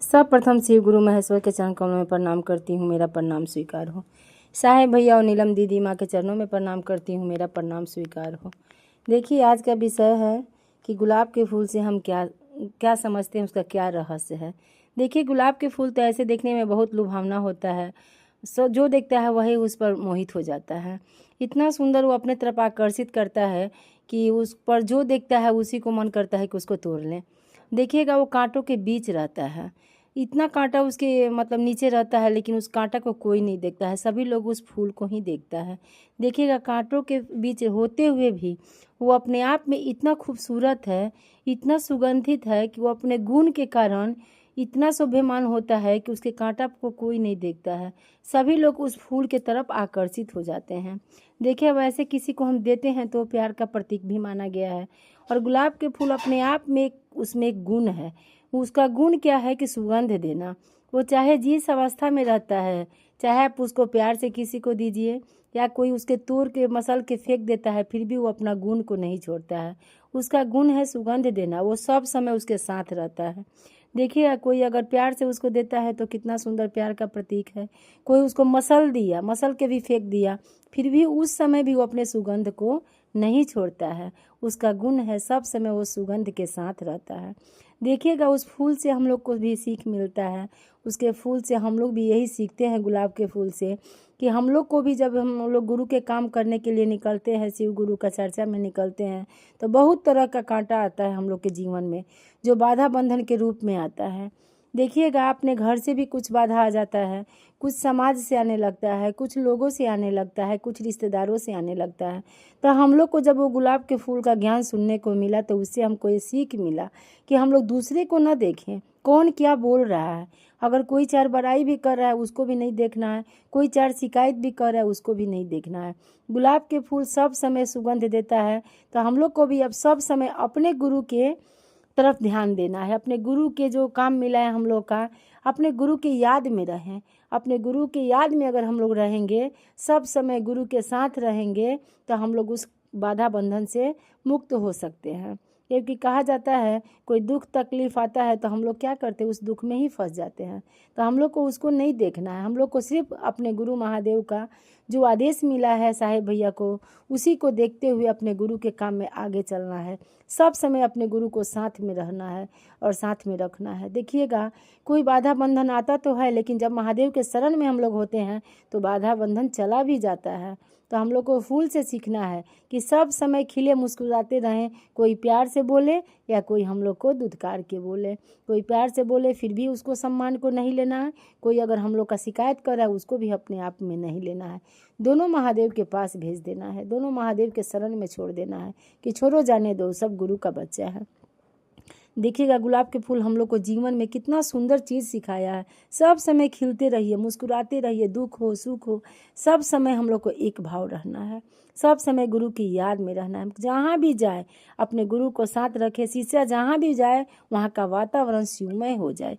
सर्वप्रथम शिव गुरु महेश्वर के चरण कमलों में प्रणाम करती हूँ, मेरा प्रणाम स्वीकार हो। साहेब भैया और नीलम दीदी माँ के चरणों में प्रणाम करती हूँ, मेरा प्रणाम स्वीकार हो। देखिए, आज का विषय है कि गुलाब के फूल से हम क्या क्या समझते हैं, उसका क्या रहस्य है। देखिए, गुलाब के फूल तो ऐसे देखने में बहुत लुभावना होता है, जो देखता है वही उस पर मोहित हो जाता है। इतना सुंदर वो अपने तरफ आकर्षित करता है कि उस पर जो देखता है उसी को मन करता है कि उसको तोड़ लें। देखिएगा, वो कांटों के बीच रहता है, इतना कांटा उसके मतलब नीचे रहता है, लेकिन उस कांटा को कोई नहीं देखता है, सभी लोग उस फूल को ही देखता है। देखिएगा, कांटों के बीच होते हुए भी वो अपने आप में इतना खूबसूरत है, इतना सुगंधित है कि वो अपने गुण के कारण इतना शोभायमान होता है कि उसके कांटा को कोई नहीं देखता है, सभी लोग उस फूल के तरफ आकर्षित हो जाते हैं। देखिए, वैसे किसी को हम देते हैं तो प्यार का प्रतीक भी माना गया है, और गुलाब के फूल अपने आप में उसमें एक गुण है। उसका गुण क्या है कि सुगंध देना। वो चाहे जिस अवस्था में रहता है, चाहे आप उसको प्यार से किसी को दीजिए या कोई उसके तोड़ के मसल के फेंक देता है, फिर भी वो अपना गुण को नहीं छोड़ता है। उसका गुण है सुगंध देना, वो सब समय उसके साथ रहता है। देखिए, कोई अगर प्यार से उसको देता है तो कितना सुंदर प्यार का प्रतीक है। कोई उसको मसल दिया, मसल के भी फेंक दिया, फिर भी उस समय भी वो अपने सुगंध को नहीं छोड़ता है। उसका गुण है सब समय वो सुगंध के साथ रहता है। देखिएगा, उस फूल से हम लोग को भी सीख मिलता है, उसके फूल से हम लोग भी यही सीखते हैं, गुलाब के फूल से, कि हम लोग को भी जब हम लोग गुरु के काम करने के लिए निकलते हैं, शिव गुरु का चर्चा में निकलते हैं, तो बहुत तरह का कांटा आता है हम लोग के जीवन में, जो बाधा बंधन के रूप में आता है। देखिएगा, अपने घर से भी कुछ बाधा आ जाता है, कुछ समाज से आने लगता है, कुछ लोगों से आने लगता है, कुछ रिश्तेदारों से आने लगता है। तो हम लोग को जब वो गुलाब के फूल का ज्ञान सुनने को मिला, तो उससे हमको ये सीख मिला कि हम लोग दूसरे को न देखें, कौन क्या बोल रहा है। अगर कोई चार बड़ाई भी कर रहा है उसको भी नहीं देखना है, कोई चार शिकायत भी कर रहा है उसको भी नहीं देखना है। गुलाब के फूल सब समय सुगंध देता है, तो हम लोग को भी अब सब समय अपने गुरु के तरफ ध्यान देना है। अपने गुरु के जो काम मिला है हम लोग का, अपने गुरु की याद में रहें। अपने गुरु की याद में अगर हम लोग रहेंगे, सब समय गुरु के साथ रहेंगे, तो हम लोग उस बाधा बंधन से मुक्त हो सकते हैं। क्योंकि कहा जाता है, कोई दुख तकलीफ आता है तो हम लोग क्या करते हैं, उस दुख में ही फंस जाते हैं। तो हम लोग को उसको नहीं देखना है, हम लोग को सिर्फ अपने गुरु महादेव का जो आदेश मिला है साहेब भैया को, उसी को देखते हुए अपने गुरु के काम में आगे चलना है। सब समय अपने गुरु को साथ में रहना है और साथ में रखना है। देखिएगा, कोई बाधा बंधन आता तो है, लेकिन जब महादेव के शरण में हम लोग होते हैं तो बाधा बंधन चला भी जाता है। तो हम लोग को फूल से सीखना है कि सब समय खिले मुस्कुराते रहें। कोई प्यार से बोले या कोई हम लोग को दुत्कार के बोले, कोई प्यार से बोले फिर भी उसको सम्मान को नहीं लेना है, कोई अगर हम लोग का शिकायत कर रहा है उसको भी अपने आप में नहीं लेना है। दोनों महादेव के पास भेज देना है, दोनों महादेव के शरण में छोड़ देना है कि छोड़ो जाने दो, सब गुरु का बच्चा है। देखिएगा, गुलाब के फूल हम लोग को जीवन में कितना सुंदर चीज़ सिखाया है। सब समय खिलते रहिए, मुस्कुराते रहिए, दुख हो सुख हो, सब समय हम लोग को एक भाव रहना है, सब समय गुरु की याद में रहना है। जहाँ भी जाए अपने गुरु को साथ रखे, शिष्य जहाँ भी जाए वहाँ का वातावरण शिवमय हो जाए।